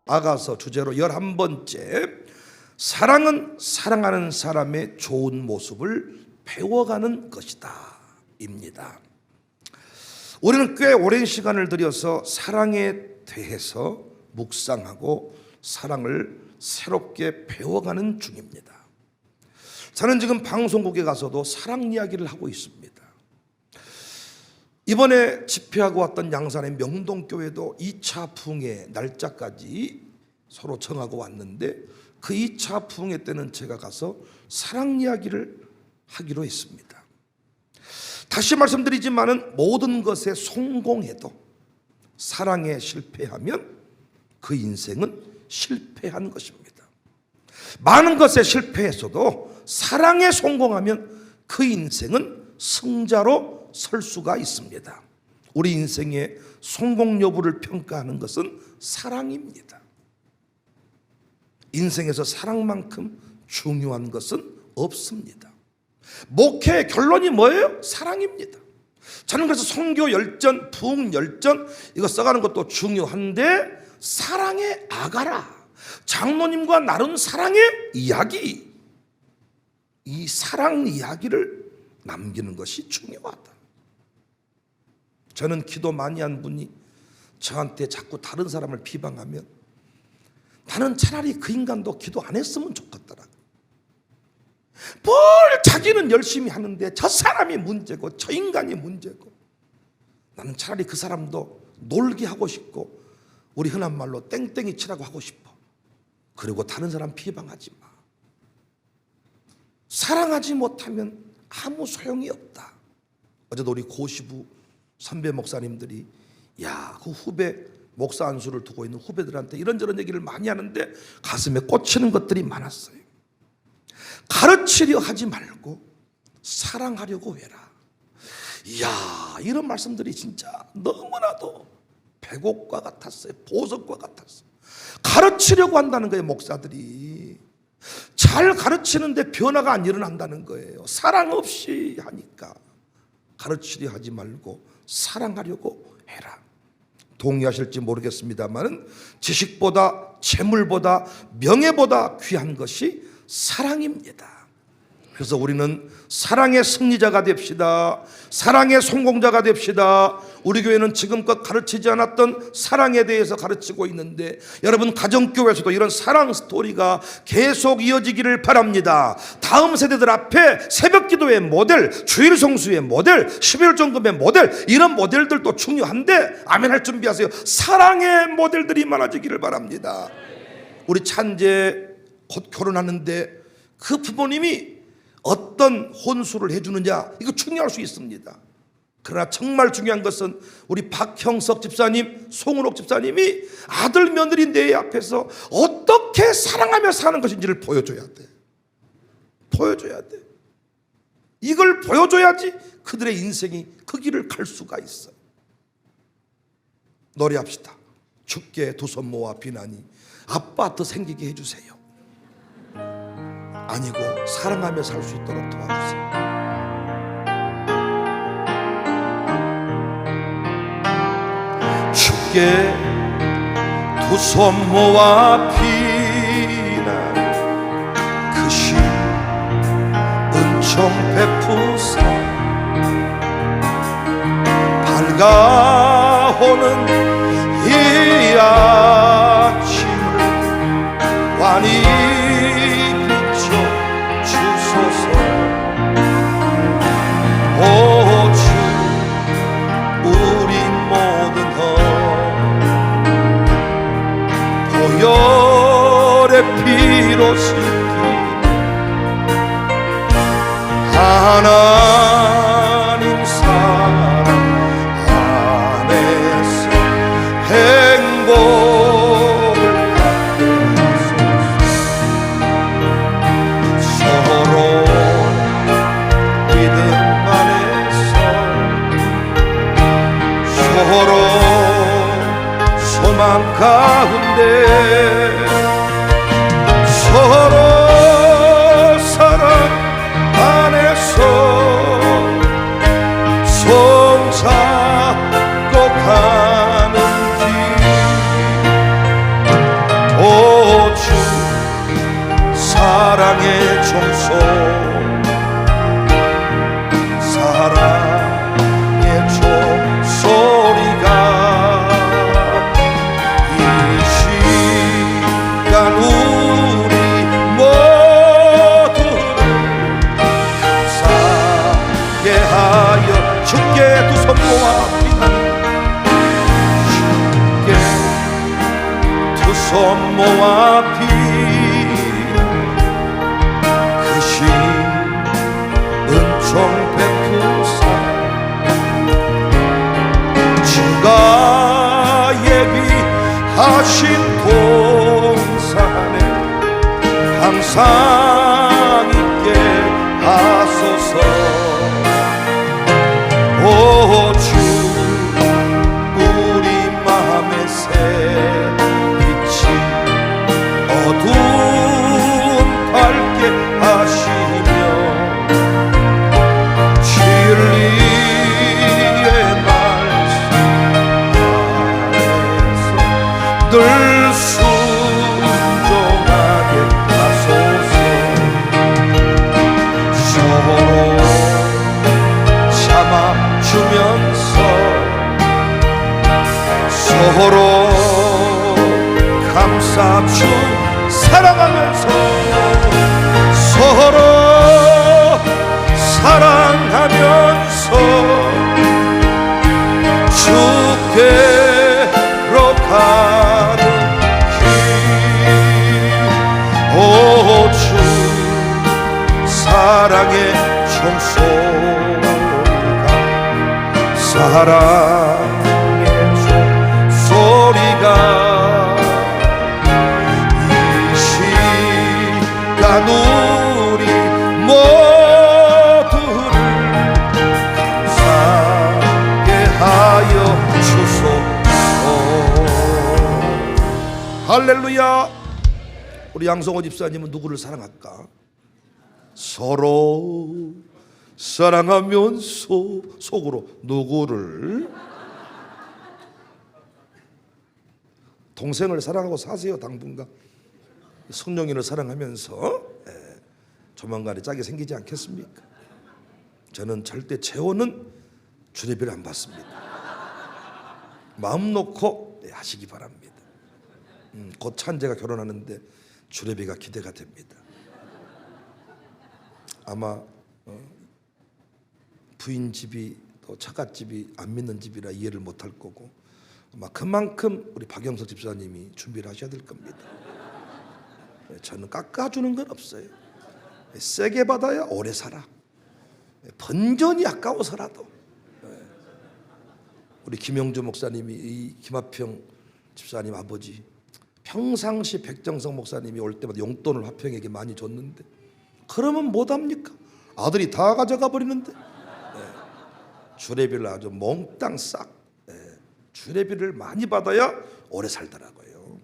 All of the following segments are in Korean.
아가서 주제로 11번째, 사랑은 사랑하는 사람의 좋은 모습을 배워가는 것이다 입니다. 우리는 꽤 오랜 시간을 들여서 사랑에 대해서 묵상하고 사랑을 새롭게 배워가는 중입니다. 저는 지금 방송국에 가서도 사랑 이야기를 하고 있습니다. 이번에 집회하고 왔던 양산의 명동교회도 2차 부흥회 날짜까지 서로 정하고 왔는데, 그 2차 부흥회 때는 제가 가서 사랑 이야기를 하기로 했습니다. 다시 말씀드리지만은 모든 것에 성공해도 사랑에 실패하면 그 인생은 실패한 것입니다. 많은 것에 실패했어도 사랑에 성공하면 그 인생은 승자로 설 수가 있습니다. 우리 인생의 성공 여부를 평가하는 것은 사랑입니다. 인생에서 사랑만큼 중요한 것은 없습니다. 목회의 결론이 뭐예요? 사랑입니다. 저는 그래서 선교 열전, 부흥 열전 이거 써가는 것도 중요한데, 사랑의 아가라, 장로님과 나눈 사랑의 이야기, 이 사랑 이야기를 남기는 것이 중요하다. 저는 기도 많이 한 분이 저한테 자꾸 다른 사람을 비방하면 나는 차라리 그 인간도 기도 안 했으면 좋겠더라고요. 뭘 자기는 열심히 하는데 저 사람이 문제고 저 인간이 문제고, 나는 차라리 그 사람도 놀게 하고 싶고 우리 흔한 말로 땡땡이 치라고 하고 싶어. 그리고 다른 사람 비방하지 마. 사랑하지 못하면 아무 소용이 없다. 어제도 우리 고시부 선배 목사님들이 그 후배 목사 안수를 두고 있는 후배들한테 이런저런 얘기를 많이 하는데 가슴에 꽂히는 것들이 많았어요. 가르치려 하지 말고 사랑하려고 해라. 이런 말씀들이 진짜 너무나도 백옥과 같았어요. 보석과 같았어요. 가르치려고 한다는 거예요. 목사들이 잘 가르치는데 변화가 안 일어난다는 거예요. 사랑 없이 하니까 가르치려 하지 말고 사랑하려고 해라. 동의하실지 모르겠습니다만 지식보다 재물보다 명예보다 귀한 것이 사랑입니다. 그래서 우리는 사랑의 승리자가 됩시다. 사랑의 성공자가 됩시다. 우리 교회는 지금껏 가르치지 않았던 사랑에 대해서 가르치고 있는데, 여러분 가정교회에서도 이런 사랑 스토리가 계속 이어지기를 바랍니다. 다음 세대들 앞에 새벽기도의 모델, 주일 성수의 모델, 11월 정금의 모델, 이런 모델들도 중요한데 아멘 할 준비하세요. 사랑의 모델들이 많아지기를 바랍니다. 우리 찬재 곧 결혼하는데 그 부모님이 어떤 혼수를 해주느냐, 이거 중요할 수 있습니다. 그러나 정말 중요한 것은 우리 박형석 집사님, 송은옥 집사님이 아들 며느리 내 앞에서 어떻게 사랑하며 사는 것인지를 보여줘야 돼. 보여줘야 돼. 이걸 보여줘야지 그들의 인생이 그 길을 갈 수가 있어. 노래합시다. 주께 두 손 모아 비나니 아빠 더 생기게 해주세요. 아니고 사랑하며 살 수 있도록 도와주세요. 주께 두 손 모아 비나니 크신 은총 베푸사 밝아오는 이 아침을 환히 오주 우리 모든 것 보혈의 피로 씻기 하나님 사랑 안에서 행복을 갖게 하소서. 서로 믿음 서로 소망 가운데 서로 사랑 안에서 손잡고 가는 길 하신 동산에 항상 있게 하소서. 오 주 우리 마음의 새 빛이 어두운 밝게 하시며 진리의 말씀 안에서 늘 순종하게 하소서. 서로 참아주면서 서로 감싸주 사랑하면서 서로 사랑하면서 주께로 가는 길. 오 주 사랑의 종소리가 사랑의 종소리가 이 시간 우리 모두를 감사하게 하여 주소서. 할렐루야. 우리 양성호 집사님은 누구를 사랑할까? 서로 사랑하면서 속으로 누구를? 동생을 사랑하고 사세요. 당분간 성령님을 사랑하면서 조만간에 짝이 생기지 않겠습니까? 저는 절대 재혼은 주례비를 안 받습니다. 마음 놓고 하시기 바랍니다. 곧 찬재가 결혼하는데 주례비가 기대가 됩니다. 아마 부인 집이 또 처갓집이 안 믿는 집이라 이해를 못할 거고 아마 그만큼 우리 박영석 집사님이 준비를 하셔야 될 겁니다. 저는 깎아주는 건 없어요. 세게 받아야 오래 살아. 번전이 아까워서라도. 우리 김영주 목사님이 이 김화평 집사님 아버지 평상시 백정성 목사님이 올 때마다 용돈을 화평에게 많이 줬는데 그러면 못합니까? 아들이 다 가져가 버리는데. 주례비를 아주 몽땅 싹 주례비를 많이 받아야 오래 살더라고요.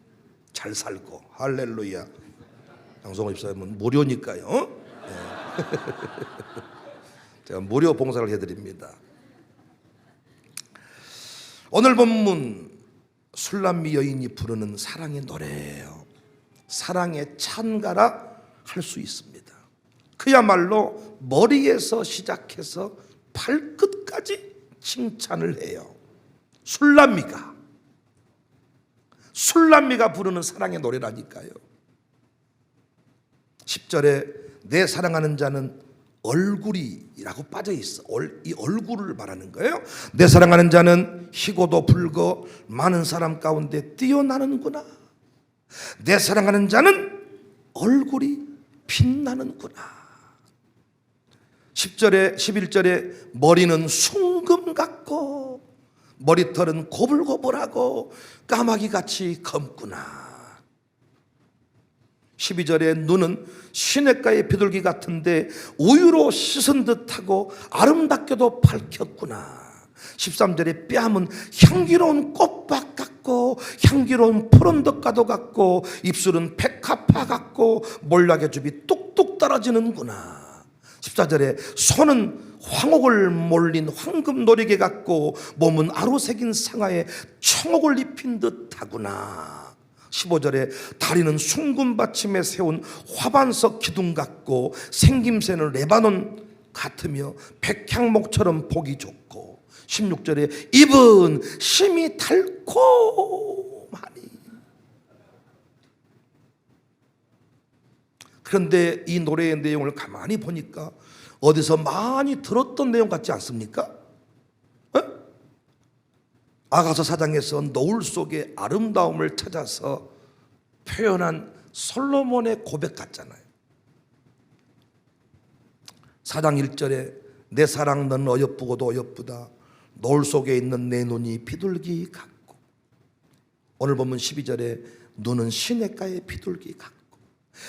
잘 살고. 할렐루야. 양성호 집사님은 무료니까요. 제가 무료 봉사를 해드립니다. 오늘 본문 술람미 여인이 부르는 사랑의 노래예요. 사랑의 찬가라 할 수 있습니다. 그야말로 머리에서 시작해서 발끝까지 칭찬을 해요. 술람미가 부르는 사랑의 노래라니까요. 10절에 내 사랑하는 자는 얼굴이라고 빠져 있어. 이 얼굴을 말하는 거예요. 내 사랑하는 자는 희고도 불고 많은 사람 가운데 뛰어나는구나. 내 사랑하는 자는 얼굴이 빛나는구나. 10절에 11절에 머리는 숭금 같고 머리털은 고불고불하고 까마귀같이 검구나. 12절에 눈은 시냇가의 비둘기 같은데 우유로 씻은 듯하고 아름답게도 밝혔구나. 13절에 뺨은 향기로운 꽃밭 같고 향기로운 푸른 덕가도 같고 입술은 백합화 같고 몰락의 줍이 뚝뚝 떨어지는구나. 14절에 손은 황옥을 몰린 황금 놀이개 같고 몸은 아로새긴 상아에 청옥을 입힌 듯하구나. 15절에 다리는 숭금 받침에 세운 화반석 기둥 같고 생김새는 레바논 같으며 백향목처럼 보기 좋고 16절에 입은 심이 달콤하니. 그런데 이 노래의 내용을 가만히 보니까 어디서 많이 들었던 내용 같지 않습니까? 아가서 4장에서 노을 속의 아름다움을 찾아서 표현한 솔로몬의 고백 같잖아요. 4장 1절에 내 사랑 넌 어여쁘고도 어여쁘다. 노을 속에 있는 내 눈이 비둘기 같고. 오늘 보면 12절에 눈은 시냇가의 비둘기 같고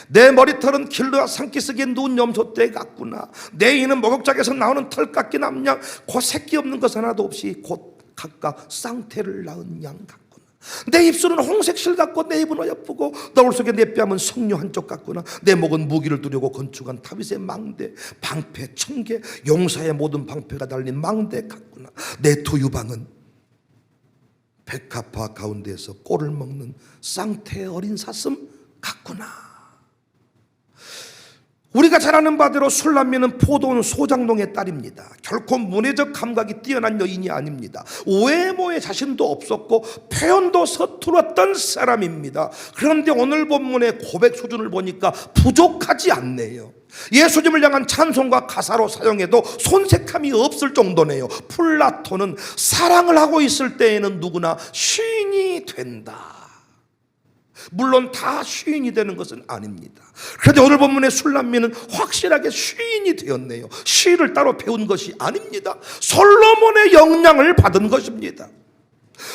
내 머리털은 길르와 산기슭에 누운 염소떼 같구나. 내 이는 목욕장에서 나오는 털 깎인 암양 곧 새끼 없는 것 하나도 없이 곧 각각 쌍태를 낳은 양 같구나. 내 입술은 홍색 실 같고 내 입은 어여쁘고 너울 속에 내 뺨은 석류 한쪽 같구나. 내 목은 무기를 두려고 건축한 다윗의 망대 방패 1000개 용사의 모든 방패가 달린 망대 같구나. 내 두 유방은 백합화 가운데에서 꼴을 먹는 쌍태의 어린 사슴 같구나. 우리가 잘 아는 바대로 술람미는 포도원 소장농의 딸입니다. 결코 문해적 감각이 뛰어난 여인이 아닙니다. 외모에 자신도 없었고 표현도 서툴었던 사람입니다. 그런데 오늘 본문의 고백 수준을 보니까 부족하지 않네요. 예수님을 향한 찬송과 가사로 사용해도 손색함이 없을 정도네요. 플라톤은 사랑을 하고 있을 때에는 누구나 시인이 된다. 물론 다 시인이 되는 것은 아닙니다. 그런데 오늘 본문의 술람미는 확실하게 시인이 되었네요. 시를 따로 배운 것이 아닙니다. 솔로몬의 영향을 받은 것입니다.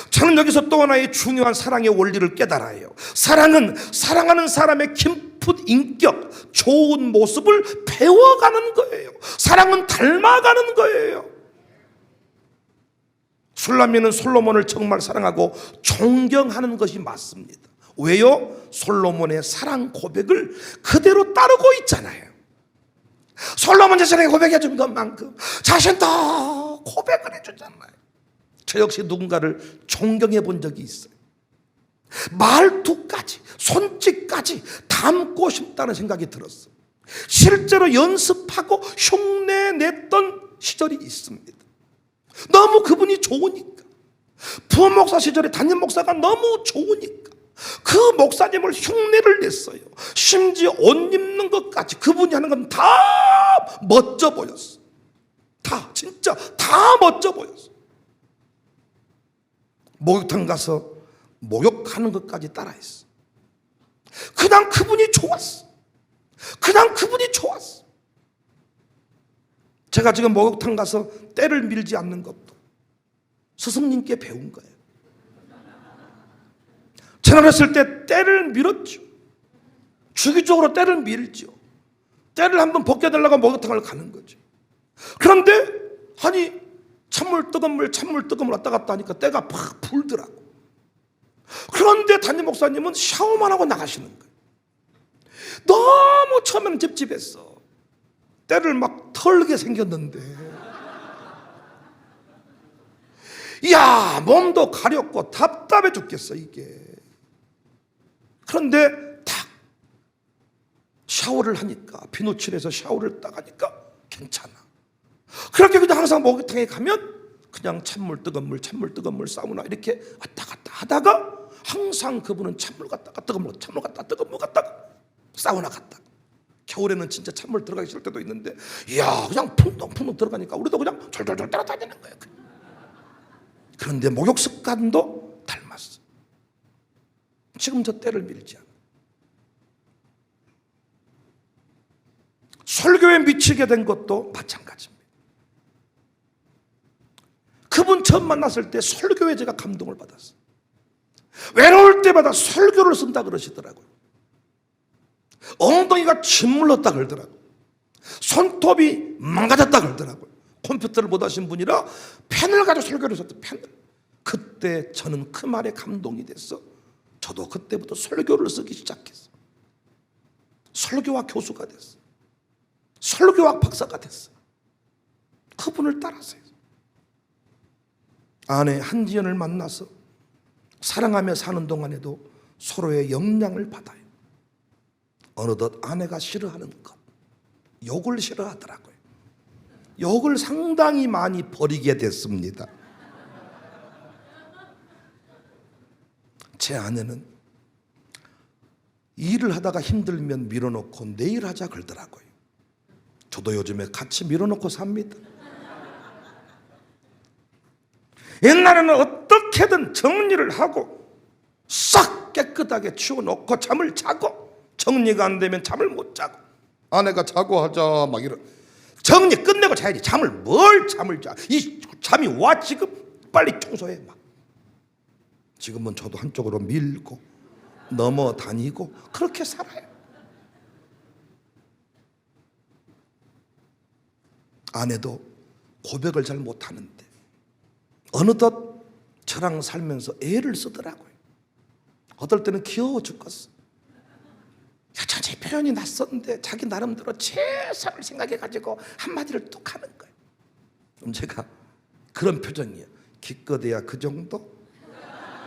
저는 여기서 또 하나의 중요한 사랑의 원리를 깨달아요. 사랑은 사랑하는 사람의 깊은 인격, 좋은 모습을 배워가는 거예요. 사랑은 닮아가는 거예요. 술람미는 솔로몬을 정말 사랑하고 존경하는 것이 맞습니다. 왜요? 솔로몬의 사랑 고백을 그대로 따르고 있잖아요. 솔로몬 자신에게 고백해 준 것만큼 자신도 고백을 해주잖아요. 저 역시 누군가를 존경해 본 적이 있어요. 말투까지 손짓까지 닮고 싶다는 생각이 들었어요. 실제로 연습하고 흉내냈던 시절이 있습니다. 너무 그분이 좋으니까. 부목사 시절에 담임 목사가 너무 좋으니까 그 목사님을 흉내를 냈어요. 심지어 옷 입는 것까지 그분이 하는 건 다 멋져 보였어. 다 진짜 다 멋져 보였어. 목욕탕 가서 목욕하는 것까지 따라했어. 그냥 그분이 좋았어. 그냥 그분이 좋았어. 제가 지금 목욕탕 가서 때를 밀지 않는 것도 스승님께 배운 거예요. 저는 어렸을 때 때를 밀었죠. 주기적으로 때를 밀죠. 때를 한번 벗겨달라고 목욕탕을 가는 거죠. 그런데 아니 찬물 뜨거운 물 왔다 갔다 하니까 때가 팍 불더라고. 그런데 담임 목사님은 샤워만 하고 나가시는 거예요. 너무 처음에는 찝찝했어. 때를 막 털게 생겼는데 이야 몸도 가렵고 답답해 죽겠어 이게. 그런데 탁 샤워를 하니까 비누칠해서 샤워를 딱 하니까 괜찮아. 그렇게 그냥 항상 목욕탕에 가면 그냥 찬물 뜨거운 물 사우나 이렇게 왔다 갔다 하다가 항상 그분은 찬물 갔다가 뜨거운 물 찬물 갔다가 뜨거운 물 갔다가 사우나 갔다가 겨울에는 진짜 찬물 들어가기 싫을 때도 있는데 이야 그냥 풍덩풍덩 들어가니까 우리도 그냥 졸졸졸 따라다니는 거예요. 그런데 목욕 습관도 닮았어. 지금 저 때를 밀지 않아. 설교에 미치게 된 것도 마찬가지입니다. 그분 처음 만났을 때 설교에 제가 감동을 받았어요. 외로울 때마다 설교를 쓴다 그러시더라고요. 엉덩이가 짓물렀다 그러더라고요. 손톱이 망가졌다 그러더라고요. 컴퓨터를 못 하신 분이라 펜을 가지고 설교를 썼대. 펜을. 그때 저는 그 말에 감동이 됐어. 저도 그때부터 설교를 쓰기 시작했어. 설교학 교수가 됐어. 설교학 박사가 됐어. 그분을 따라서 아내 한지연을 만나서 사랑하며 사는 동안에도 서로의 영향을 받아요. 어느덧 아내가 싫어하는 것, 욕을 싫어하더라고요. 욕을 상당히 많이 버리게 됐습니다. 제 아내는 일을 하다가 힘들면 밀어놓고 내일 하자 그러더라고요. 저도 요즘에 같이 밀어놓고 삽니다. 옛날에는 어떻게든 정리를 하고 싹 깨끗하게 치워놓고 잠을 자고 정리가 안 되면 잠을 못 자고 아내가 자고 하자 막 이런 정리 끝내고 자야지 잠을 자. 이 잠이 와 지금 빨리 청소해 막. 지금은 저도 한쪽으로 밀고 넘어다니고 그렇게 살아요. 아내도 고백을 잘 못하는데 어느덧 저랑 살면서 애를 쓰더라고요. 어떨 때는 귀여워 죽겠어. 여전히 표현이 낯섰는데 자기 나름대로 최선을 생각해가지고 한마디를 뚝 하는 거예요. 그럼 제가 그런 표정이에요. 기껏해야 그 정도?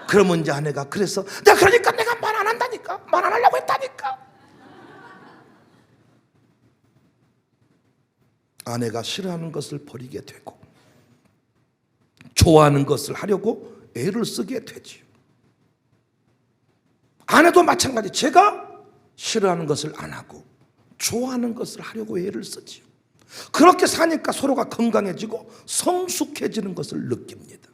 그러면 이제 아내가 그래서 그러니까 내가 말 안 한다니까, 말 안 하려고 했다니까. 아내가 싫어하는 것을 버리게 되고 좋아하는 것을 하려고 애를 쓰게 되지요. 아내도 마찬가지. 제가 싫어하는 것을 안 하고 좋아하는 것을 하려고 애를 쓰지요. 그렇게 사니까 서로가 건강해지고 성숙해지는 것을 느낍니다.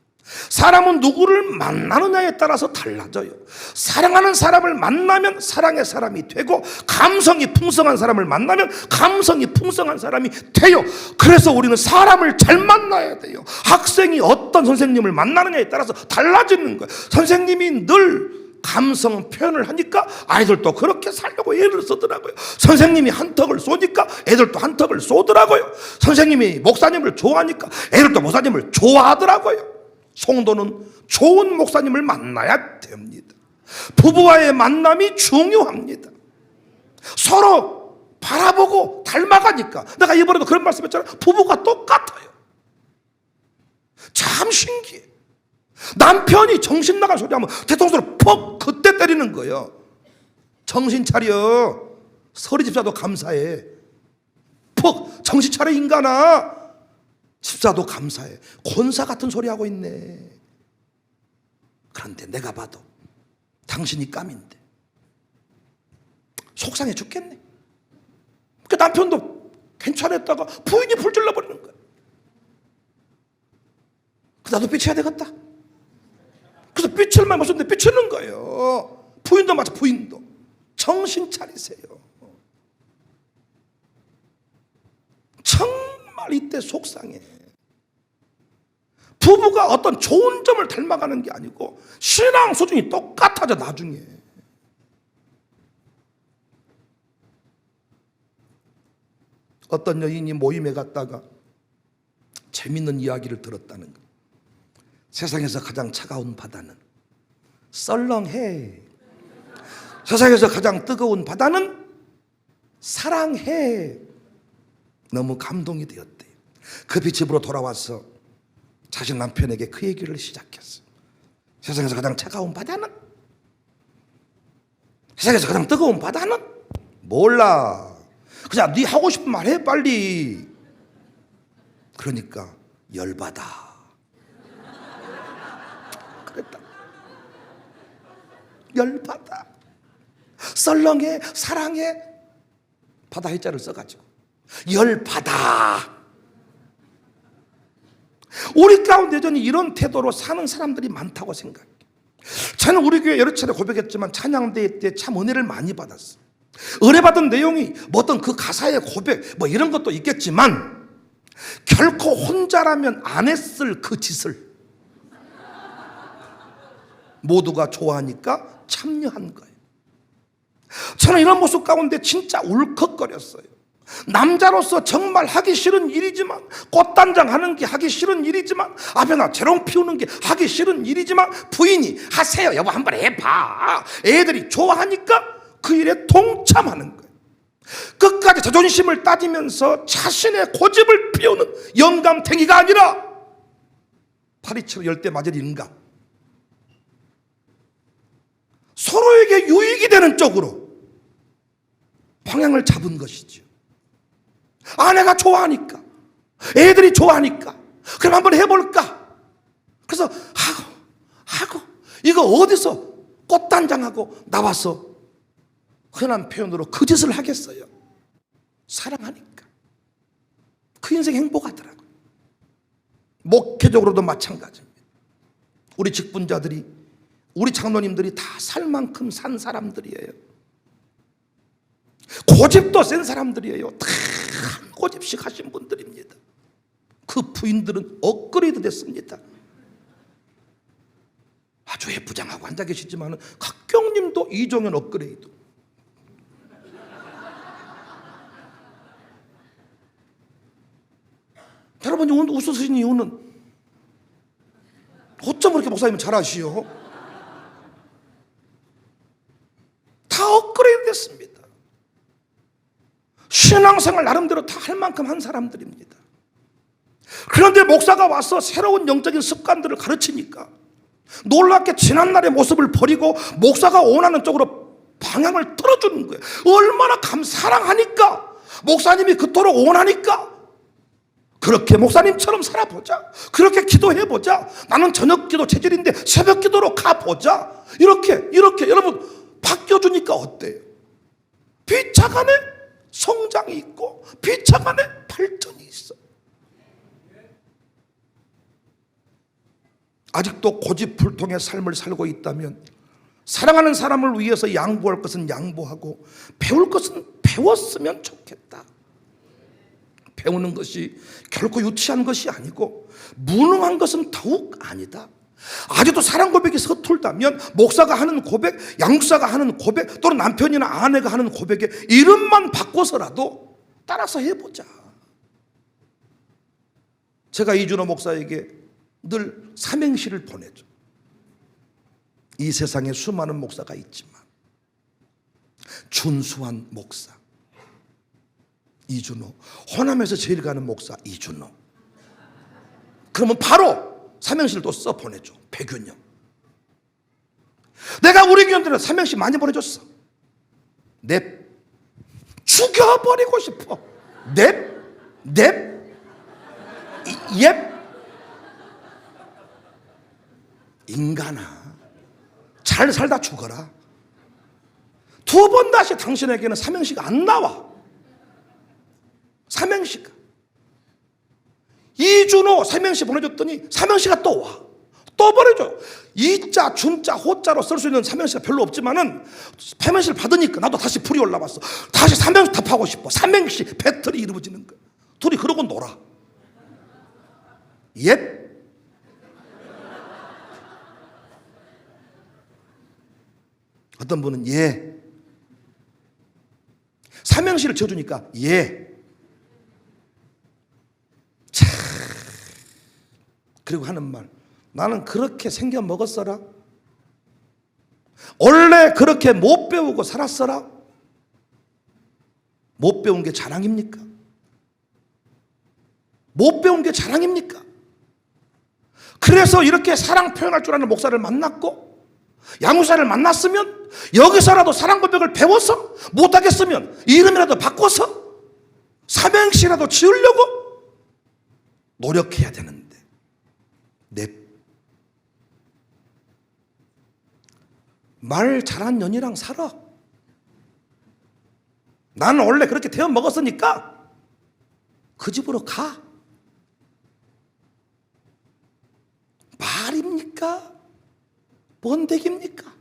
사람은 누구를 만나느냐에 따라서 달라져요. 사랑하는 사람을 만나면 사랑의 사람이 되고, 감성이 풍성한 사람을 만나면 감성이 풍성한 사람이 돼요. 그래서 우리는 사람을 잘 만나야 돼요. 학생이 어떤 선생님을 만나느냐에 따라서 달라지는 거예요. 선생님이 늘 감성 표현을 하니까 아이들도 그렇게 살려고 애를 쓰더라고요. 선생님이 한턱을 쏘니까 애들도 한턱을 쏘더라고요. 선생님이 목사님을 좋아하니까 애들도 목사님을 좋아하더라고요. 성도는 좋은 목사님을 만나야 됩니다. 부부와의 만남이 중요합니다. 서로 바라보고 닮아가니까. 내가 이번에도 그런 말씀했잖아요. 부부가 똑같아요. 참 신기해. 남편이 정신 나간 소리 하면 뒤통수로 퍽 그때 때리는 거예요. 정신 차려. 서리 집사도 감사해. 퍽 정신 차려 인간아. 집사도 감사해. 권사 같은 소리 하고 있네. 그런데 내가 봐도 당신이 깜인데 속상해 죽겠네. 그 남편도 괜찮았다가 부인이 불질러 버리는 거야. 나도 삐쳐야 되겠다. 그래서 삐칠 말 못했는데 삐치는 거예요. 부인도 맞아. 부인도 정신 차리세요. 정말 이때 속상해. 부부가 어떤 좋은 점을 닮아가는 게 아니고 신앙 수준이 똑같아져. 나중에 어떤 여인이 모임에 갔다가 재밌는 이야기를 들었다는 거예요. 세상에서 가장 차가운 바다는 썰렁해. 세상에서 가장 뜨거운 바다는 사랑해. 너무 감동이 되었대요. 급히 집으로 돌아와서 자신 남편에게 그 얘기를 시작했어요. 세상에서 가장 차가운 바다는, 세상에서 가장 뜨거운 바다는 몰라. 그냥 네 하고 싶은 말 해 빨리. 그러니까 열받아. 그랬다. 열받아. 썰렁해. 사랑해. 바다 해자를 써가지고 열받아. 우리 가운데 여전히 이런 태도로 사는 사람들이 많다고 생각해요. 저는 우리 교회 여러 차례 고백했지만 찬양대회 때 참 은혜를 많이 받았어요. 은혜받은 내용이 뭐 어떤 그 가사의 고백 뭐 이런 것도 있겠지만 결코 혼자라면 안 했을 그 짓을 모두가 좋아하니까 참여한 거예요. 저는 이런 모습 가운데 진짜 울컥거렸어요. 남자로서 정말 하기 싫은 일이지만, 꽃단장 하는 게 하기 싫은 일이지만, 앞에나 재롱 피우는 게 하기 싫은 일이지만 부인이 하세요 여보 한번 해봐. 애들이 좋아하니까 그 일에 동참하는 거예요. 끝까지 자존심을 따지면서 자신의 고집을 피우는 영감탱이가 아니라 파리처럼 열대 맞을 인간. 서로에게 유익이 되는 쪽으로 방향을 잡은 것이죠. 아내가 좋아하니까, 애들이 좋아하니까 그럼 한번 해볼까. 그래서 하고 이거 어디서 꽃단장하고 나와서 흔한 표현으로 그 짓을 하겠어요. 사랑하니까. 그 인생 행복하더라고요. 목회적으로도 마찬가지입니다. 우리 직분자들이, 우리 장로님들이 다 살 만큼 산 사람들이에요. 고집도 센 사람들이에요. 다 한 고집씩 하신 분들입니다. 그 부인들은 업그레이드 됐습니다. 아주 예쁘장하고 앉아 계시지만 각경님도 이종현 업그레이드. 여러분 오늘 웃으신 이유는 어쩜 그렇게 목사님은 잘하시오? 다 업그레이드 됐습니다. 신앙생활 나름대로 다 할 만큼 한 사람들입니다. 그런데 목사가 와서 새로운 영적인 습관들을 가르치니까 놀랍게 지난날의 모습을 버리고 목사가 원하는 쪽으로 방향을 틀어주는 거예요. 얼마나 사랑하니까, 목사님이 그토록 원하니까 그렇게 목사님처럼 살아보자, 그렇게 기도해보자, 나는 저녁 기도 체질인데 새벽 기도로 가보자, 이렇게 여러분 바뀌어주니까 어때요? 피차간에 성장이 있고 피차간에 발전이 있어. 아직도 고집불통의 삶을 살고 있다면 사랑하는 사람을 위해서 양보할 것은 양보하고 배울 것은 배웠으면 좋겠다. 배우는 것이 결코 유치한 것이 아니고 무능한 것은 더욱 아니다. 아직도 사랑 고백이 서툴다면 목사가 하는 고백, 양육사가 하는 고백, 또는 남편이나 아내가 하는 고백의 이름만 바꿔서라도 따라서 해보자. 제가 이준호 목사에게 늘 삼행시를 보내죠. 이 세상에 수많은 목사가 있지만 준수한 목사 이준호, 호남에서 제일 가는 목사 이준호. 그러면 바로 삼행시를 또 써 보내줘. 백윤영. 내가 우리 교인들은 삼행시 많이 보내줬어. 넵. 죽여버리고 싶어. 넵. 옙. 인간아, 잘 살다 죽어라. 두 번 다시 당신에게는 삼행시가 안 나와. 삼행시가. 이준호 삼행시 보내줬더니 삼행시가 또 와. 또 보내줘. 이자, 준자, 호자로 쓸 수 있는 삼행시가 별로 없지만은 삼행시를 받으니까 나도 다시 불이 올라왔어. 다시 삼행시 답하고 싶어. 삼행시 배틀이 이루어지는 거야. 둘이 그러고 놀아. 옙. 어떤 분은 예. 삼행시를 지어주니까 예. 참. 그리고 하는 말, 나는 그렇게 생겨 먹었어라. 원래 그렇게 못 배우고 살았어라. 못 배운 게 자랑입니까? 못 배운 게 자랑입니까? 그래서 이렇게 사랑 표현할 줄 아는 목사를 만났고 양육사를 만났으면 여기서라도 사랑 고백을 배워서 못하겠으면 이름이라도 바꿔서 삼행시라도 지으려고 노력해야 되는데 말 잘한 년이랑 살아. 나는 원래 그렇게 태워 먹었으니까 그 집으로 가. 말입니까? 번데기입니까?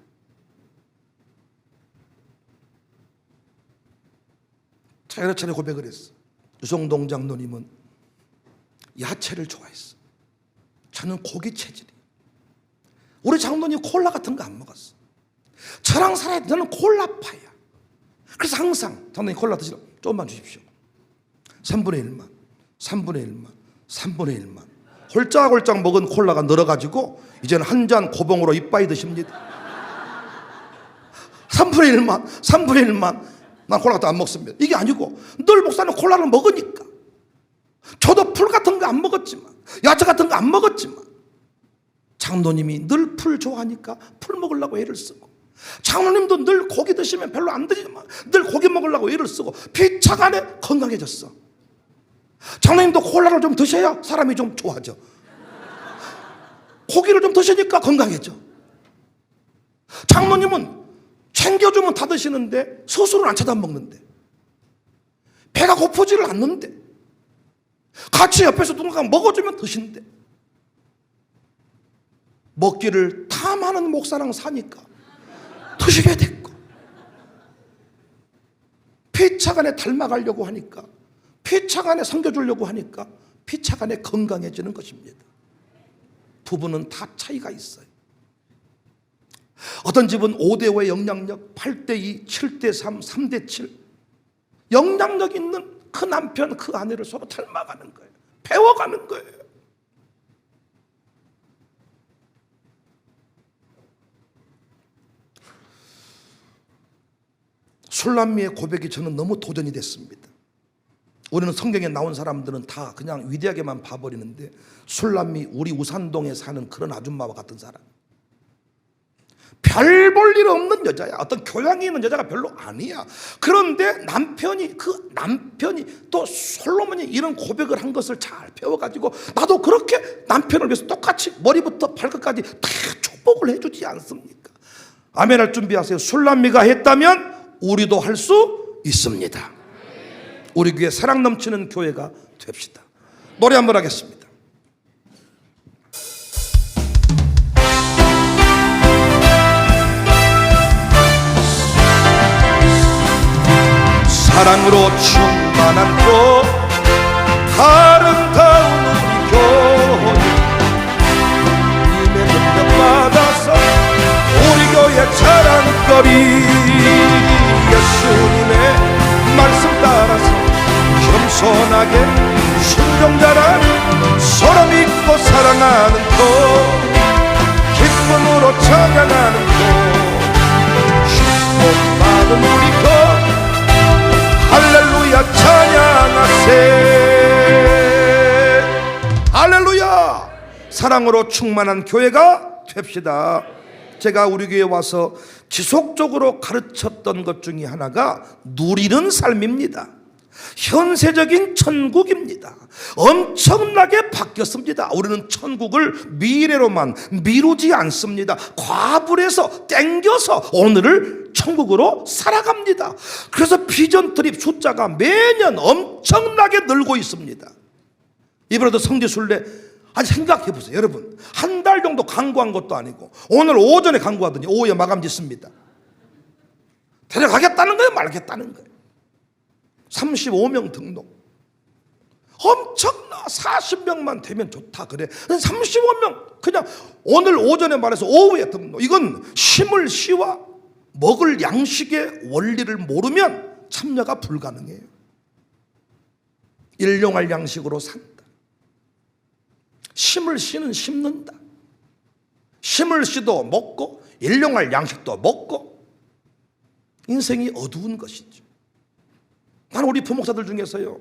차례차례 고백을 했어. 유성동 장로님은 야채를 좋아했어. 저는 고기 체질이. 우리 장로님 콜라 같은 거 안 먹었어. 저랑 살아야 돼. 저는 콜라파야. 그래서 항상 장로님 콜라 드시라. 조금만 주십시오. 3분의 1만, 3분의 1만, 3분의 1만. 홀짝홀짝 먹은 콜라가 늘어가지고 이제는 한 잔 고봉으로 이빠이 드십니다. 3분의 1만, 3분의 1만. 난 콜라 같은 거 안 먹습니다. 이게 아니고 늘 목사는 콜라를 먹으니까. 저도 풀 같은 거 안 먹었지만, 야채 같은 거 안 먹었지만 장로님이 늘 풀 좋아하니까 풀 먹으려고 애를 쓰고, 장로님도 늘 고기 드시면 별로 안 드시지만 늘 고기 먹으려고 애를 쓰고 피차간에 건강해졌어. 장로님도 콜라를 좀 드셔야 사람이 좀 좋아져. 고기를 좀 드시니까 건강해져. 장로님은 챙겨주면 다 드시는데 스스로는 안 찾아 먹는데, 배가 고프지를 않는데, 같이 옆에서 누군가 먹어주면 드시는데, 먹기를 탐하는 목사랑 사니까 드시게 됐고, 피차간에 닮아가려고 하니까, 피차간에 섬겨주려고 하니까 피차간에 건강해지는 것입니다. 부부는 다 차이가 있어요. 어떤 집은 5대5의 영향력, 8대2, 7대3, 3대7. 영향력 있는 그 남편, 그 아내를 서로 닮아가는 거예요. 배워가는 거예요. 술람미의 고백이 저는 너무 도전이 됐습니다. 우리는 성경에 나온 사람들은 다 그냥 위대하게만 봐버리는데, 술람미, 우리 우산동에 사는 그런 아줌마와 같은 사람, 별 볼 일 없는 여자야. 어떤 교양이 있는 여자가 별로 아니야. 그런데 남편이 또 솔로몬이 이런 고백을 한 것을 잘 배워가지고, 나도 그렇게 남편을 위해서 똑같이 머리부터 발끝까지 다 축복을 해주지 않습니까? 아멘할 준비하세요. 술람미가 했다면 우리도 할 수 있습니다. 우리 교회 사랑 넘치는 교회가 됩시다. 노래 한번 하겠습니다. 사랑으로 충만한 교회, 아름다운 우리 교회, 님의 능력 받아서 우리 교회 자랑거리, 예수님의 말씀 따라서 겸손하게 순종자라 서로 믿고 사랑하는 교, 기쁨으로 찬양하는 교, 축복받은 우리 교, 할렐루야 찬양하세. 할렐루야. 사랑으로 충만한 교회가 됩시다. 제가 우리 교회에 와서 지속적으로 가르쳤던 것 중에 하나가 누리는 삶입니다. 현세적인 천국입니다. 엄청나게 바뀌었습니다. 우리는 천국을 미래로만 미루지 않습니다. 과불해서 땡겨서 오늘을 천국으로 살아갑니다. 그래서 비전 트립 숫자가 매년 엄청나게 늘고 있습니다. 이번에도 성지순례, 아니 생각해 보세요. 여러분, 한 달 정도 강구한 것도 아니고 오늘 오전에 강구하더니 오후에 마감 짓습니다. 데려가겠다는 거예요, 말겠다는 거예요. 35명 등록. 엄청나. 40명만 되면 좋다 그래. 35명 그냥 오늘 오전에 말해서 오후에 등록. 이건 심을 시와 먹을 양식의 원리를 모르면 참여가 불가능해요. 일용할 양식으로 산다. 심을 시는 심는다. 심을 시도 먹고 일용할 양식도 먹고, 인생이 어두운 것이죠. 나는 우리 부목사들 중에서요,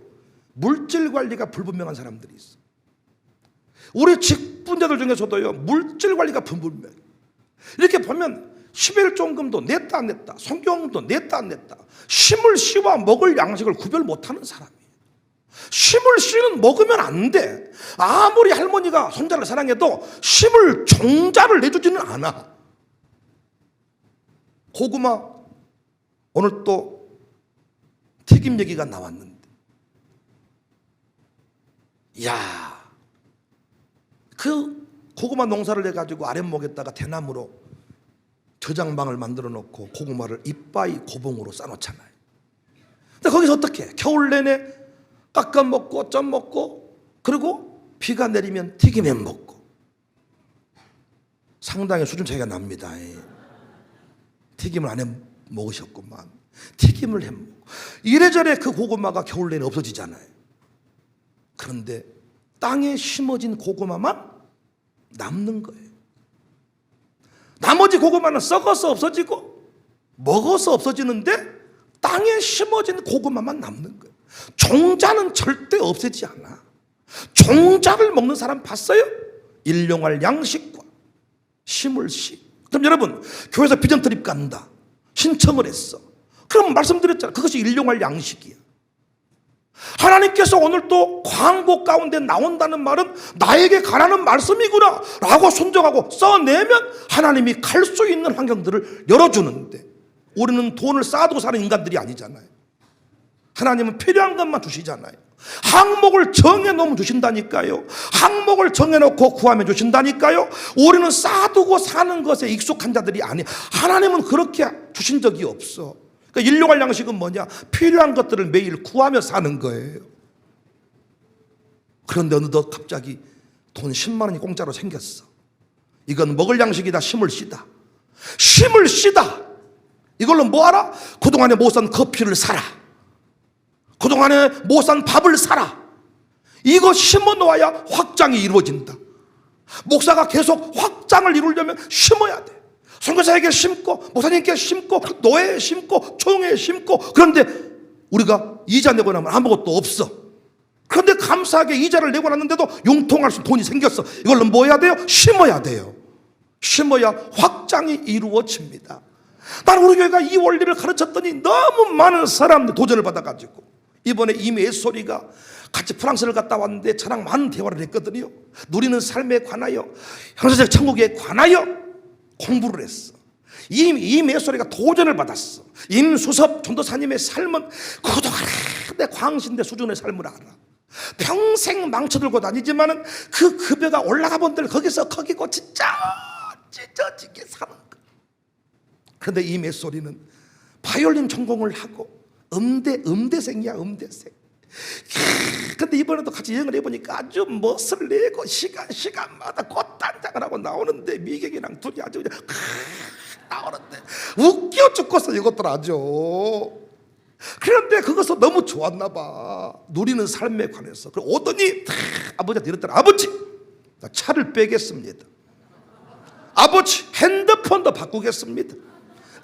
물질 관리가 불분명한 사람들이 있어. 우리 직분자들 중에서도요, 물질 관리가 불분명해. 이렇게 보면 11종금도 냈다 안 냈다, 성경금도 냈다 안 냈다, 심을 시와 먹을 양식을 구별 못하는 사람이에요. 심을 씨는 먹으면 안 돼. 아무리 할머니가 손자를 사랑해도 심을 종자를 내주지는 않아. 고구마 오늘 또 튀김 얘기가 나왔는데, 이야, 그 고구마 농사를 해가지고 아랫목에다가 대나무로 저장방을 만들어 놓고 고구마를 이빠이 고봉으로 싸놓잖아요. 근데 거기서 어떻게 겨울 내내 깎아 먹고 쪄 먹고, 그리고 비가 내리면 튀김 해 먹고, 상당히 수준 차이가 납니다. 튀김을 안 해 먹으셨구만. 튀김을 해 먹고 이래저래 그 고구마가 겨울 내내 없어지잖아요. 그런데 땅에 심어진 고구마만 남는 거예요. 나머지 고구마는 썩어서 없어지고 먹어서 없어지는데 땅에 심어진 고구마만 남는 거예요. 종자는 절대 없애지 않아. 종자를 먹는 사람 봤어요? 일용할 양식과 심을 시. 그럼 여러분, 교회에서 비전 트립 간다, 신청을 했어. 그럼 말씀드렸잖아요. 그것이 일용할 양식이야. 하나님께서 오늘 또 광고 가운데 나온다는 말은 나에게 가라는 말씀이구나 라고 순종하고 써내면 하나님이 갈 수 있는 환경들을 열어주는데, 우리는 돈을 쌓아두고 사는 인간들이 아니잖아요. 하나님은 필요한 것만 주시잖아요. 항목을 정해놓으면 주신다니까요. 항목을 정해놓고 구하면 주신다니까요. 우리는 쌓아두고 사는 것에 익숙한 자들이 아니에요. 하나님은 그렇게 주신 적이 없어. 그러니까 일용할 양식은 뭐냐? 필요한 것들을 매일 구하며 사는 거예요. 그런데 어느덧 갑자기 돈 10만 원이 공짜로 생겼어. 이건 먹을 양식이다, 심을 씨다. 심을 씨다. 이걸로 뭐 하라? 그동안에 못 산 커피를 사라. 그동안에 못 산 밥을 사라. 이거 심어 놓아야 확장이 이루어진다. 목사가 계속 확장을 이루려면 심어야 돼. 선교사에게 심고, 목사님께 심고, 노예에 심고, 총회에 심고. 그런데 우리가 이자 내고 나면 아무것도 없어. 그런데 감사하게 이자를 내고 났는데도 융통할 수 돈이 생겼어. 이걸로 뭐 해야 돼요? 심어야 돼요. 심어야 확장이 이루어집니다. 나는 우리 교회가 이 원리를 가르쳤더니 너무 많은 사람들 도전을 받아가지고 이번에 임예소리가 같이 프랑스를 갔다 왔는데 저랑 많은 대화를 했거든요. 누리는 삶에 관하여, 형사적 천국에 관하여 공부를 했어. 임예소리가 도전을 받았어. 임수섭 전도사님의 삶은 그동안에 광신대 수준의 삶을 알아. 평생 망쳐들고 다니지만은 그 급여가 올라가 본들 거기서 거기고 진짜 찢어지게 사는 거야. 그런데 임예소리는 바이올린 전공을 하고 음대생이야, 음대생. 근데 이번에도 같이 여행을 해보니까 아주 멋을 내고 시간마다 꽃단장을 하고 나오는데 미경이랑 둘이 아주 그냥 나오는데 웃겨 죽겠어 이것들 아주. 그런데 그것은 너무 좋았나 봐. 누리는 삶에 관해서. 그리고 오더니 아버지한테 이랬더라. 아버지, 나 차를 빼겠습니다. 아버지, 핸드폰도 바꾸겠습니다.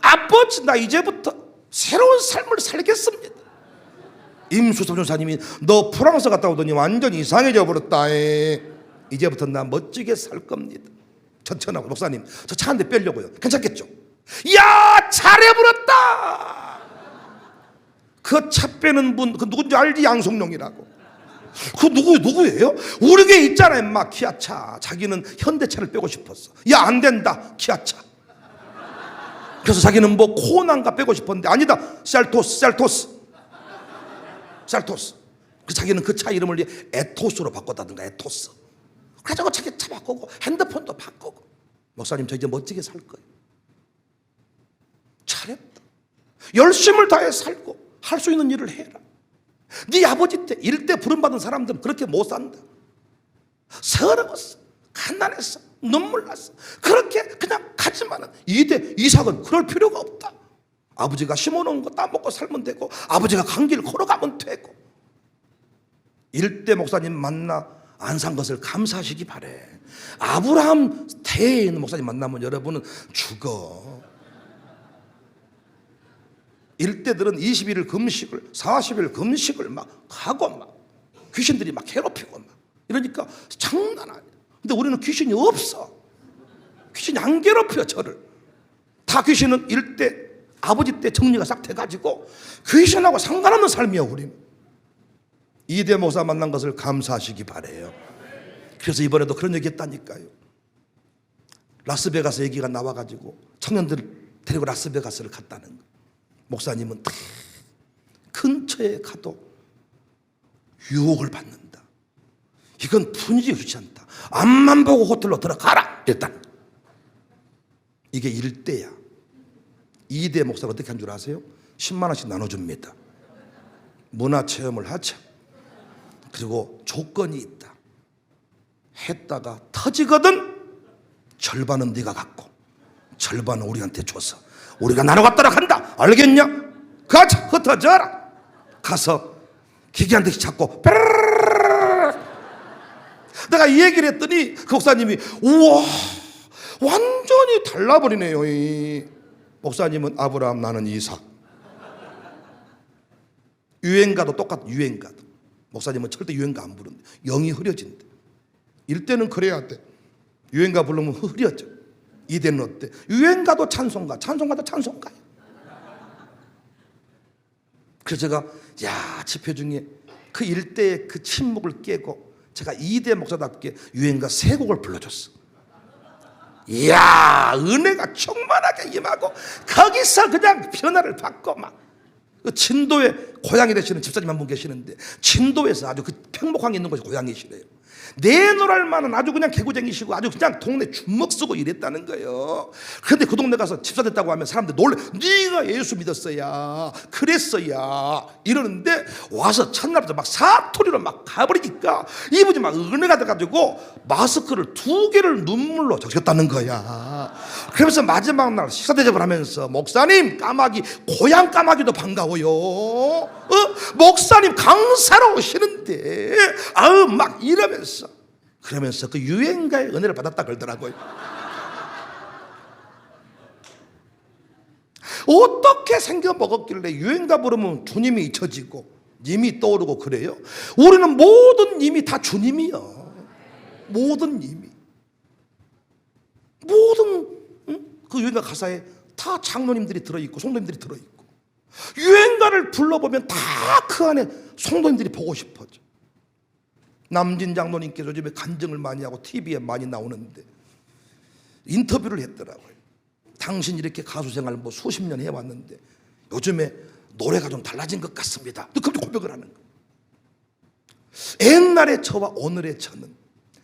아버지, 나 이제부터 새로운 삶을 살겠습니다. 임수섭 전사님이 너 프랑스 갔다 오더니 완전 이상해져 버렸다. 이제부터 나 멋지게 살 겁니다. 천천하고 목사님, 저 차 한 대 빼려고요. 괜찮겠죠? 야, 잘해버렸다. 그 차 빼는 분, 그 누군지 알지? 양성룡이라고. 그 누구예요? 우리 교회 있잖아, 임마. 키아차. 자기는 현대차를 빼고 싶었어. 야, 안 된다. 키아차. 그래서 자기는 뭐 코난가 빼고 싶었는데 아니다. 셀토스. 그 자기는 그 차 이름을 에토스로 바꿨다든가. 에토스. 그래서 자기 차 바꾸고 핸드폰도 바꾸고. 목사님, 저 이제 멋지게 살 거예요. 잘했다. 열심을 다해 살고 할 수 있는 일을 해라. 네 아버지 때 일대 부름받은 사람들은 그렇게 못 산다. 서러웠어, 가난했어, 눈물 났어. 그렇게 그냥 가지만은 이대 이삭은 그럴 필요가 없다. 아버지가 심어놓은 거 따먹고 살면 되고 아버지가 간 길 걸어가면 되고. 일대 목사님 만나 안 산 것을 감사하시기 바래. 아브라함 태에 있는 목사님 만나면 여러분은 죽어. 일대들은 21일 금식을 40일 금식을 막 하고 막 귀신들이 막 괴롭히고 막 이러니까 장난 아니야. 근데 우리는 귀신이 없어. 귀신이 안 괴롭혀 저를. 다 귀신은 일대 아버지 때 정리가 싹 돼가지고 귀신하고 상관없는 삶이야 우리는. 이대 목사 만난 것을 감사하시기 바래요. 그래서 이번에도 그런 얘기 했다니까요. 라스베가스 얘기가 나와가지고 청년들 데리고 라스베가스를 갔다는 거. 목사님은 근처에 가도 유혹을 받는다. 이건 분위기가 좋지 않다. 앞만 보고 호텔로 들어가라 이랬다. 이게 1대야. 2대 목사가 어떻게 한 줄 아세요? 10만 원씩 나눠줍니다. 문화체험을 하자. 그리고 조건이 있다. 했다가 터지거든 절반은 네가 갖고 절반은 우리한테 줘서 우리가 나눠 갖도록 한다. 알겠냐? 가자, 흩어져라. 가서 기계 한 대씩 잡고 내가 이 얘기를 했더니 그 목사님이 우와 완전히 달라버리네요. 이 목사님은 아브라함, 나는 이삭. 유행가도 똑같아. 유행가도 목사님은 절대 유행가 안 부른대. 영이 흐려진대. 일대는 그래야 돼. 유행가 부르면 흐려져. 이대는 어때? 유행가도 찬송가, 찬송가도 찬송가야. 그래서 제가 집회 중에 그 일대의 그 침묵을 깨고 제가 2대 목사답게 유행가 3곡을 불러줬어. 이야, 은혜가 충만하게 임하고 거기서 그냥 변화를 받고 막. 그 진도에 고향이 되시는 집사님 한 분 계시는데 진도에서 아주 그 평목항에 있는 곳이 고향이시래요. 내놓을 만한 아주 그냥 개구쟁이시고 아주 그냥 동네 주먹 쓰고 이랬다는 거예요. 그런데 그 동네 가서 집사 됐다고 하면 사람들 놀래. 네가 예수 믿었어야 그랬어야 이러는데 와서 첫날부터 막 사투리로 막 가버리니까 이분이 막 은혜가 돼가지고 마스크를 2개를 눈물로 적셨다는 거야. 그러면서 마지막 날 식사 대접을 하면서 목사님 까마귀 고향 까마귀도 반가워요. 목사님 강사로 오시는데 아우 막 이러면서 그러면서 그 유행가의 은혜를 받았다 그러더라고요. 어떻게 생겨 먹었길래 유행가 부르면 주님이 잊혀지고 님이 떠오르고 그래요? 우리는 모든 님이 다 주님이요. 모든 님이 모든 그 유행가 가사에 다 장로님들이 들어있고 성도님들이 들어있고 유행가를 불러보면 다 그 안에 성도님들이 보고 싶어져. 남진 장로님께서 요즘에 간증을 많이 하고 TV에 많이 나오는데 인터뷰를 했더라고요. 당신 이렇게 가수 생활 뭐 수십 년 해왔는데 요즘에 노래가 좀 달라진 것 같습니다. 그렇게 고백을 하는 거예요. 옛날의 저와 오늘의 저는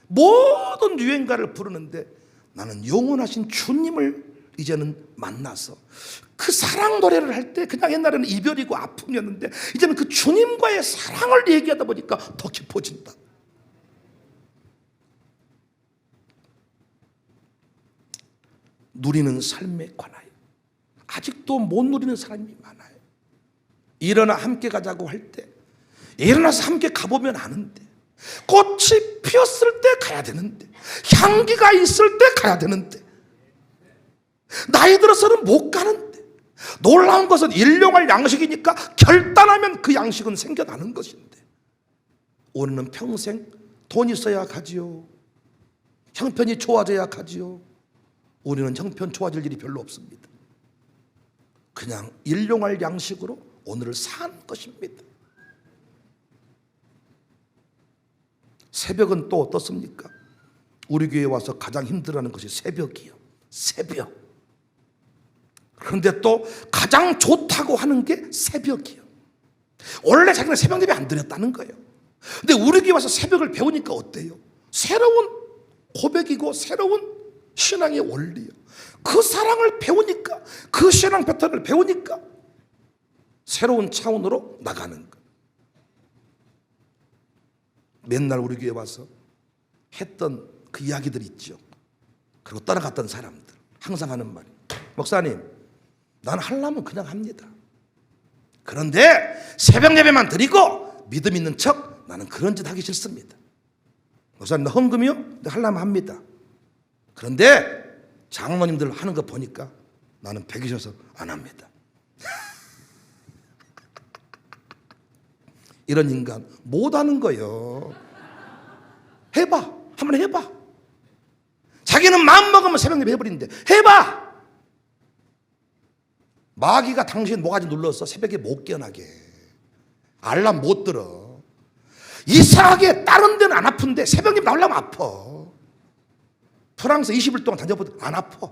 모든 유행가를 부르는데 나는 영원하신 주님을 이제는 만나서 그 사랑 노래를 할 때 그냥 옛날에는 이별이고 아픔이었는데 이제는 그 주님과의 사랑을 얘기하다 보니까 더 깊어진다. 누리는 삶에 관하여 아직도 못 누리는 사람이 많아요. 일어나 함께 가자고 할 때 일어나서 함께 가보면 아는데 꽃이 피었을 때 가야 되는데 향기가 있을 때 가야 되는데 나이 들어서는 못 가는데 놀라운 것은 일용할 양식이니까 결단하면 그 양식은 생겨나는 것인데 우리는 평생 돈 있어야 가지요. 형편이 좋아져야 가지요. 우리는 형편 좋아질 일이 별로 없습니다. 그냥 일용할 양식으로 오늘을 산 것입니다. 새벽은 또 어떻습니까? 우리 교회에 와서 가장 힘들어하는 것이 새벽이요. 새벽. 그런데 또 가장 좋다고 하는 게 새벽이요. 원래 자기는 새벽 예배 안 드렸다는 거예요. 근데 우리 교회 와서 새벽을 배우니까 어때요? 새로운 고백이고 새로운 신앙의 원리요. 그 사랑을 배우니까 그 신앙 패턴을 배우니까 새로운 차원으로 나가는 거. 맨날 우리 교회 와서 했던 그 이야기들 있죠. 그리고 따라갔던 사람들 항상 하는 말이 목사님 나는 하려면 그냥 합니다. 그런데 새벽 예배만 드리고 믿음 있는 척 나는 그런 짓 하기 싫습니다. 목사님 나 헌금이요? 네, 하려면 합니다. 그런데 장로님들 하는 거 보니까 나는 배기셔서 안 합니다. 이런 인간 못하는 거예요. 해봐. 한번 해봐. 자기는 마음먹으면 새벽예배 해버리는데 해봐. 마귀가 당신 모가지 눌러서 새벽에 못 깨어나게 알람 못 들어. 이상하게 다른 데는 안 아픈데 새벽에 나오려면 아파. 프랑스 20일 동안 다녀보도 안 아파.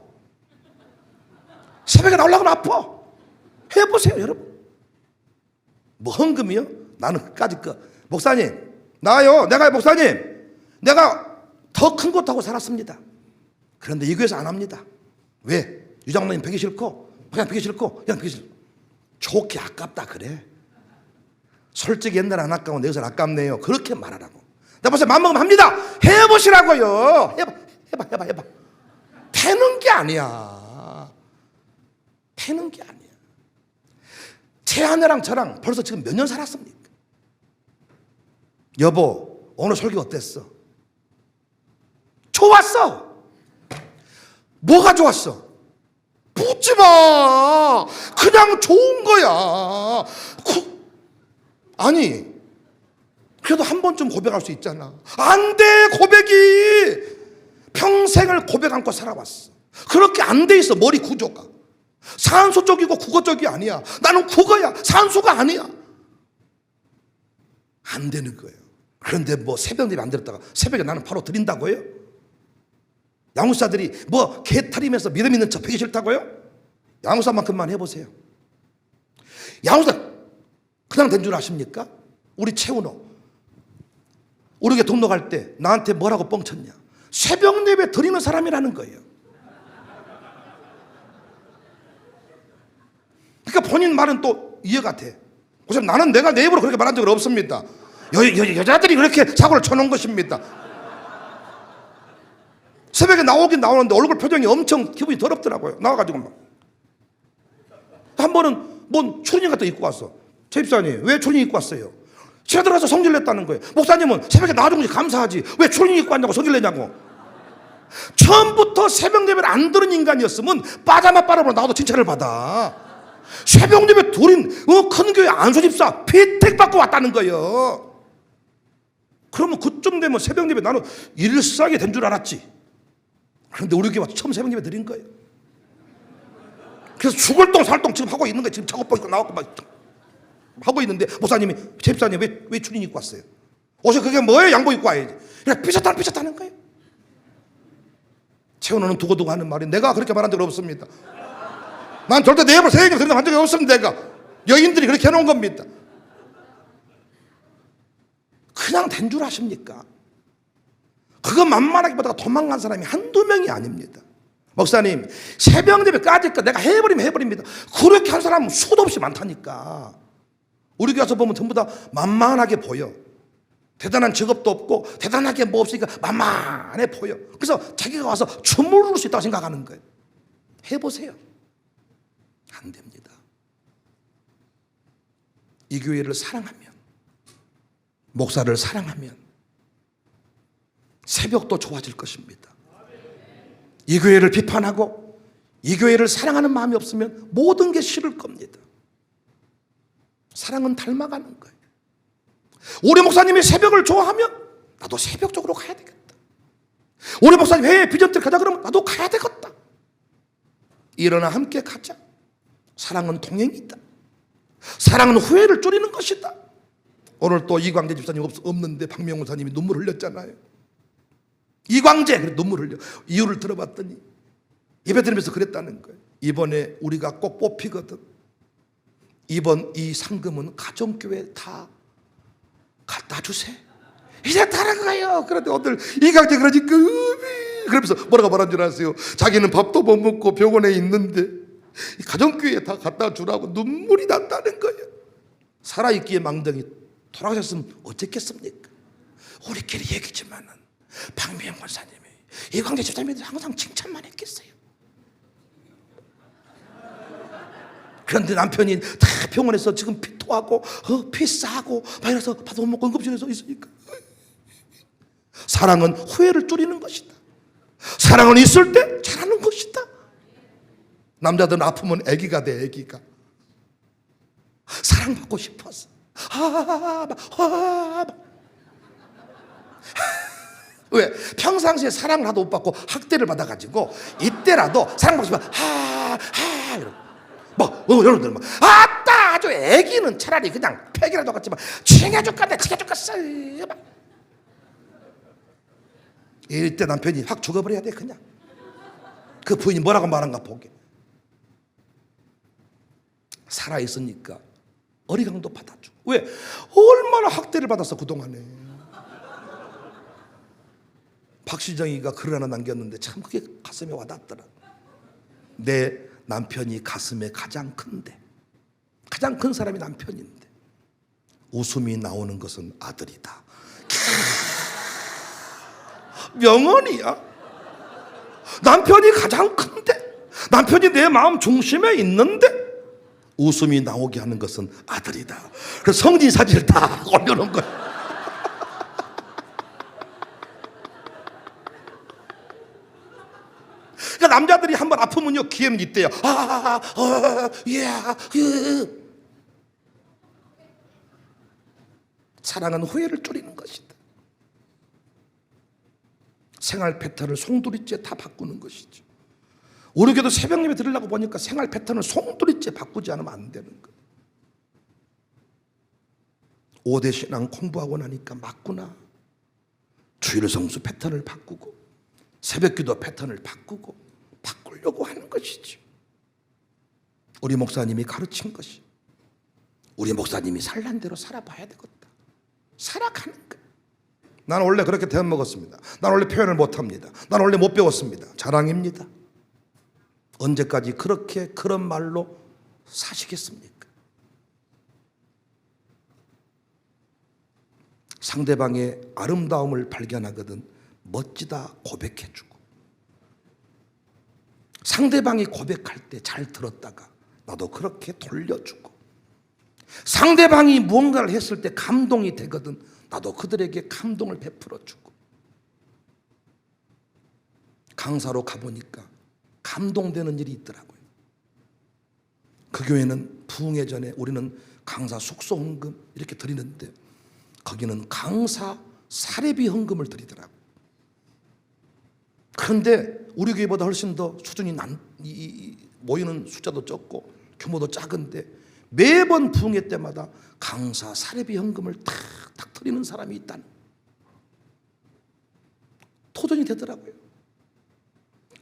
새벽에 나오려면 아파. 해보세요 여러분. 뭐 헌금이요? 나는 끝까지 목사님 나요. 내가 목사님 내가 더 큰 것도 하고 살았습니다. 그런데 이 교회에서 안 합니다. 왜? 유장로님 뵈기 싫고 그냥 뵈기 싫고 그냥 뵈기 싫고 좋게 아깝다 그래. 솔직히 옛날에 안 아까워 내 여기서는 아깝네요. 그렇게 말하라고. 내가 벌써 마음먹으면 합니다. 해보시라고요. 해봐. 되는 게 아니야. 되는 게 아니야. 제 아내랑 저랑 벌써 지금 몇 년 살았습니까? 여보 오늘 설교 어땠어? 좋았어. 뭐가 좋았어? 묻지 마. 그냥 좋은 거야. 아니 그래도 한 번쯤 고백할 수 있잖아. 안 돼. 고백이 평생을 고백 안고 살아왔어. 그렇게 안 돼 있어. 머리 구조가 산소 쪽이고 국어 쪽이 아니야. 나는 국어야. 산소가 아니야. 안 되는 거예요. 그런데 뭐 새벽 예배 안 드렸다가 새벽에 나는 바로 드린다고요? 양육사들이 뭐 개탈이면서 믿음 있는 척 하기 싫다고요? 양육사만큼만 해보세요. 양육사 그냥 된 줄 아십니까? 우리 최은호 우리 교회 등록할 때 나한테 뭐라고 뻥쳤냐? 새벽 예배 드리는 사람이라는 거예요. 그러니까 본인 말은 또 이해가 돼. 우선 나는 내가 내 입으로 그렇게 말한 적은 없습니다. 여자들이 그렇게 사고를 쳐놓은 것입니다. 새벽에 나오긴 나오는데 얼굴 표정이 엄청 기분이 더럽더라고요. 나와가지고 막. 한 번은 뭔 추리닝 같은 거 입고 왔어. 최 집사님 왜 추리닝 입고 왔어요? 집에 들어가서 성질 냈다는 거예요. 목사님은 새벽에 나와준 것이 감사하지 왜 추리닝 입고 왔냐고 성질 내냐고. 처음부터 새벽 예배를 안 들은 인간이었으면 빠자마 빠르로 나와도 칭찬을 받아. 새벽 예배 드린 큰 교회 안수 집사 피택 받고 왔다는 거예요. 그러면 그쯤 되면 새벽 예배 나는 일상이 된 줄 알았지. 그런데 우리 교회 와서 처음 새벽 예배 드린 거예요. 그래서 죽을 똥 살 똥 지금 하고 있는 거예요. 지금 작업복 입고 나왔고 막 하고 있는데 목사님이 집사님 왜 추리닝 입고 왔어요? 옷이 그게 뭐예요? 양복 입고 와야지. 그냥 삐졌다는 거예요. 채원호는 두고두고 하는 말이 내가 그렇게 말한 적 없습니다. 난 절대 내 입으로 새 얘기를 그런 한 적이 없습니다. 내가 여인들이 그렇게 해놓은 겁니다. 그냥 된 줄 아십니까? 그거 만만하게 보다가 도망간 사람이 한두 명이 아닙니다. 목사님 새벽 예배까지 내가 해버리면 해버립니다. 그렇게 한 사람은 수도 없이 많다니까. 우리 교회 와서 보면 전부 다 만만하게 보여. 대단한 직업도 없고 대단하게 뭐 없으니까 만만해 보여. 그래서 자기가 와서 주무를 수 있다고 생각하는 거예요. 해보세요. 안 됩니다. 이 교회를 사랑하면, 목사를 사랑하면 새벽도 좋아질 것입니다. 이 교회를 비판하고 이 교회를 사랑하는 마음이 없으면 모든 게 싫을 겁니다. 사랑은 닮아가는 거예요. 우리 목사님이 새벽을 좋아하면 나도 새벽 쪽으로 가야 되겠다. 우리 목사님 해외 비전들 가자 그러면 나도 가야 되겠다. 일어나 함께 가자. 사랑은 동행이다. 사랑은 후회를 줄이는 것이다. 오늘 또 이광재 집사님 없는데 박명훈 목사님이 눈물 흘렸잖아요. 이광재 그래 눈물 흘려. 이유를 들어봤더니 예배 드리면서 그랬다는 거예요. 이번에 우리가 꼭 뽑히거든. 이번 이 상금은 가정교회 다 갖다 주세요. 이제 다른 거예요. 그런데 오늘 이광재 그러니까 그러면서 뭐라고 말한 줄 아세요? 자기는 밥도 못 먹고 병원에 있는데 가정교회에 다 갖다 주라고 눈물이 났다는 거예요. 살아있기에 망정이 돌아가셨으면 어쨌겠습니까? 우리끼리 얘기지만은 박미영 권사님이 이광재 집사님이 항상 칭찬만 했겠어요. 그런데 남편이 다 병원에서 지금 피 토하고 피 싸고 바이러스 밥도 못 먹고 응급실에서 있으니까. 사랑은 후회를 줄이는 것이다. 사랑은 있을 때 잘하는 것이다. 남자들은 아프면 애기가 돼. 애기가 사랑받고 싶어서 왜? 평상시에 사랑을 하도 못 받고 학대를 받아가지고 이때라도 사랑받고 싶어 이러고 막 여러분들 막 아따 아주 애기는 차라리 그냥 팩이라도 같지만 칭해줄까 칭해줄겠어 막 이때 남편이 확 죽어버려야 돼. 그냥 그 부인이 뭐라고 말한가 보게. 살아있으니까 어리광도 받아주고. 왜? 얼마나 학대를 받았어 그동안에. 박시정이가 글을 하나 남겼는데 참 그게 가슴에 와닿더라. 내 남편이 가슴에 가장 큰데, 가장 큰 사람이 남편인데 웃음이 나오는 것은 아들이다. 명언이야. 남편이 가장 큰데, 남편이 내 마음 중심에 있는데 웃음이 나오게 하는 것은 아들이다. 그래서 성진 사진을 다 올려놓은 거야. 그러니까 남자들이 한번 아프면요 기회는 있대요. 사랑은 후회를 줄이는 것이다. 생활 패턴을 송두리째 다 바꾸는 것이죠. 우리 교회도 새벽 예배 들으려고 보니까 생활 패턴을 송두리째 바꾸지 않으면 안 되는 거예요. 5대 신앙 공부하고 나니까 맞구나. 주일 성수 패턴을 바꾸고 새벽 기도 패턴을 바꾸려고 하는 것이죠. 우리 목사님이 가르친 것이, 우리 목사님이 살란 대로 살아봐야 되겠다. 살아가는 거예요. 나는 원래 그렇게 대한 먹었습니다. 나는 원래 표현을 못합니다. 나는 원래 못 배웠습니다. 자랑입니다. 언제까지 그렇게 그런 말로 사시겠습니까? 상대방의 아름다움을 발견하거든 멋지다 고백해주고, 상대방이 고백할 때 잘 들었다가 나도 그렇게 돌려주고, 상대방이 무언가를 했을 때 감동이 되거든 나도 그들에게 감동을 베풀어주고. 강사로 가보니까 감동되는 일이 있더라고요. 그 교회는 부흥회 전에 우리는 강사 숙소 헌금 이렇게 드리는데 거기는 강사 사례비 헌금을 드리더라고요. 그런데 우리 교회보다 훨씬 더 수준이 모이는 숫자도 적고 규모도 작은데 매번 부흥회 때마다 강사 사례비 헌금을 탁탁 드리는 사람이 있다는, 토전이 되더라고요.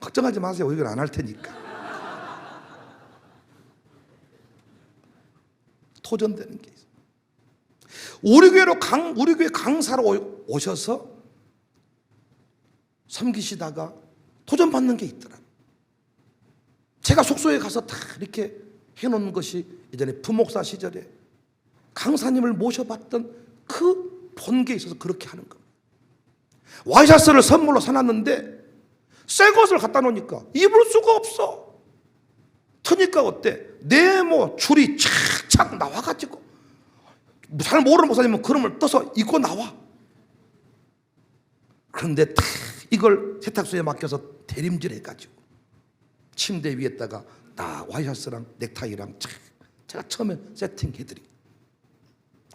걱정하지 마세요. 이건 안 할 테니까. 토전되는 게 있어요. 우리 교회 강사로 오셔서 섬기시다가 도전받는 게 있더라고요. 제가 숙소에 가서 다 이렇게 해놓은 것이 예전에 부목사 시절에 강사님을 모셔봤던 그 본계에 있어서 그렇게 하는 겁니다. 와이셔츠를 선물로 사놨는데 새 것을 갖다 놓으니까 입을 수가 없어. 트니까 어때? 네모 줄이 착착 나와가지고 잘 모르는 목사님은 그름을 떠서 입고 나와. 그런데 다 이걸 세탁소에 맡겨서 대림질 해가지고 침대 위에다가 딱 와이셔츠랑 넥타이랑 제가 처음에 세팅해드린,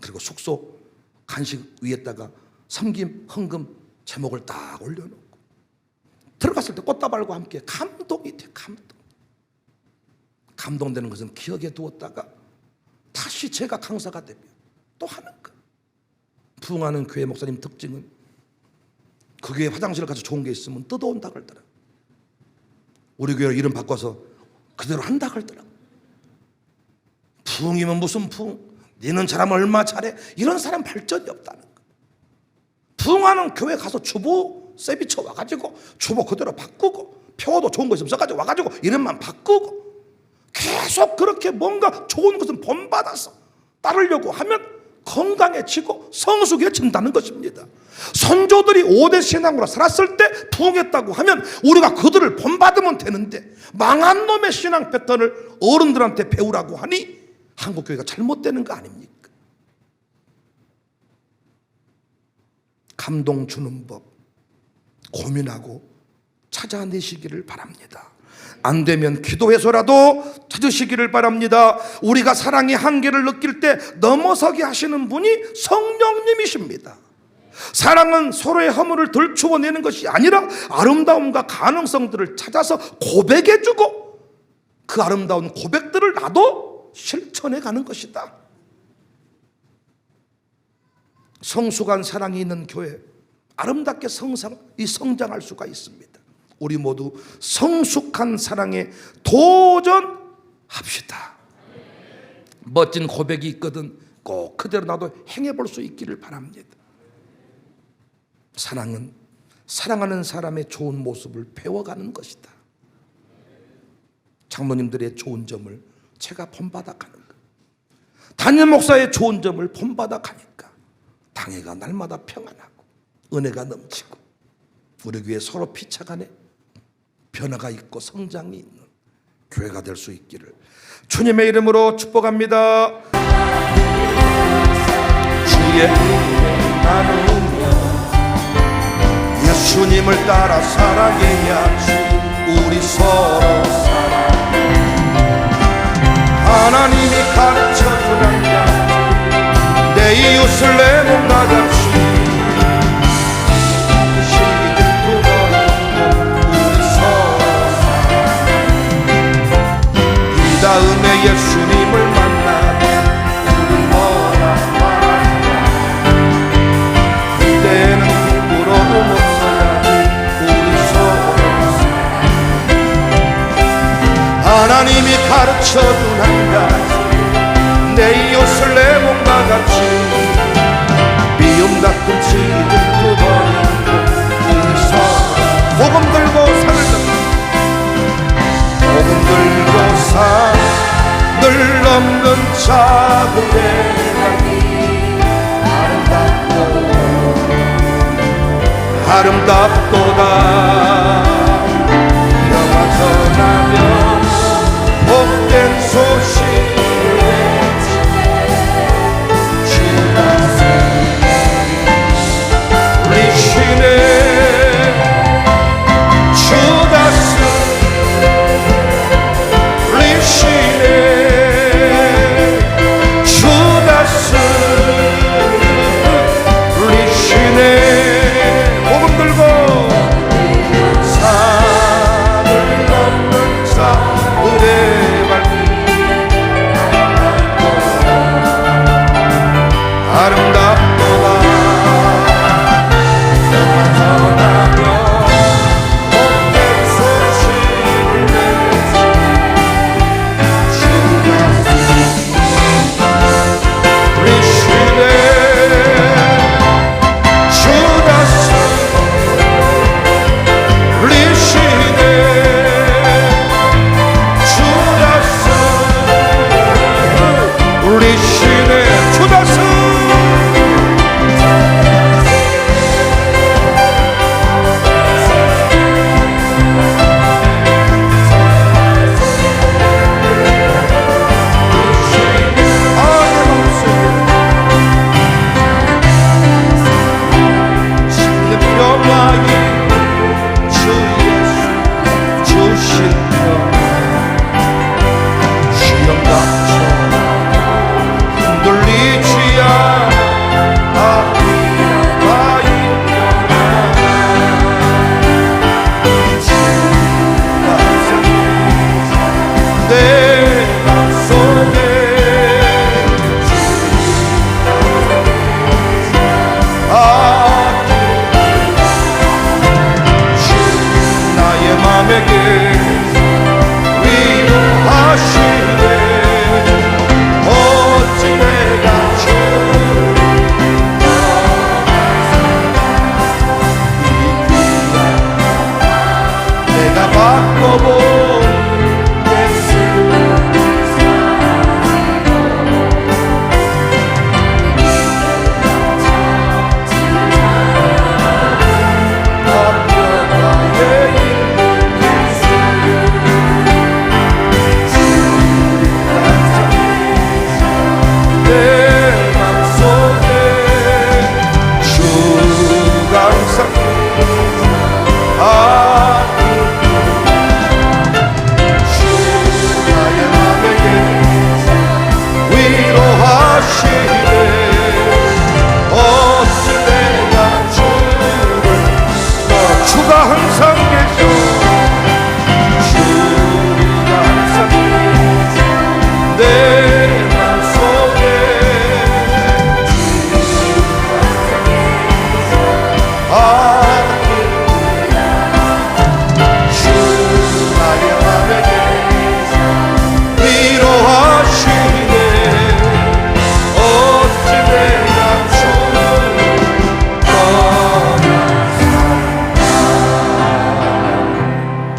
그리고 숙소 간식 위에다가 섬김 헌금 제목을 딱 올려놓고 들어갔을 때 꽃다발과 함께 감동이 돼. 감동되는 것은 기억에 두었다가 다시 제가 강사가 되면 또 하는 거. 부흥하는 교회 목사님 특징은 그 교회 화장실 가서 좋은 게 있으면 뜯어온다 그러더라. 우리 교회 이름 바꿔서 그대로 한다 그러더라. 부흥이면 무슨 부흥? 너는 잘하면 얼마 잘해? 이런 사람 발전이 없다는 거. 부흥하는 교회 가서 주보 세비쳐 와가지고 주보 그대로 바꾸고, 표도 좋은 거 있으면 써가지고 와가지고 이름만 바꾸고, 계속 그렇게 뭔가 좋은 것은 본받아서 따르려고 하면 건강해지고 성숙해진다는 것입니다. 선조들이 5대 신앙으로 살았을 때 부흥했다고 하면 우리가 그들을 본받으면 되는데, 망한 놈의 신앙 패턴을 어른들한테 배우라고 하니 한국교회가 잘못되는 거 아닙니까? 감동 주는 법 고민하고 찾아내시기를 바랍니다. 안 되면 기도해서라도 찾으시기를 바랍니다. 우리가 사랑의 한계를 느낄 때 넘어서게 하시는 분이 성령님이십니다. 사랑은 서로의 허물을 들추어내는 것이 아니라 아름다움과 가능성들을 찾아서 고백해주고 그 아름다운 고백들을 나도 실천해가는 것이다. 성숙한 사랑이 있는 교회, 아름답게 성장할 수가 있습니다. 우리 모두 성숙한 사랑에 도전합시다. 멋진 고백이 있거든 꼭 그대로 나도 행해볼 수 있기를 바랍니다. 사랑은 사랑하는 사람의 좋은 모습을 배워가는 것이다. 장로님들의 좋은 점을 제가 본받아 가는 것, 담임 목사의 좋은 점을 본받아 가니까 당회가 날마다 평안하고 은혜가 넘치고 우리 교회 서로 피차간에 변화가 있고 성장이 있는 교회가 될 수 있기를 주님의 이름으로 축복합니다. 주의 은혜 나누며 예수님을 따라 살아가야지. 우리 서로 사랑해. 하나님이 가르쳐준 한 가지, 내 이웃을 내 몸과 같이 다음에 예수님을 만나면 뭐라 말할까? 그때는 부끄러움 없어야지. 우리 서로 하나님이 가르쳐준 한 가지, 내 이웃을 내 몸과 같이 미움 같은 지금 복음 들고 산을 복음 들고 산을 넘는 자들의 아름답도다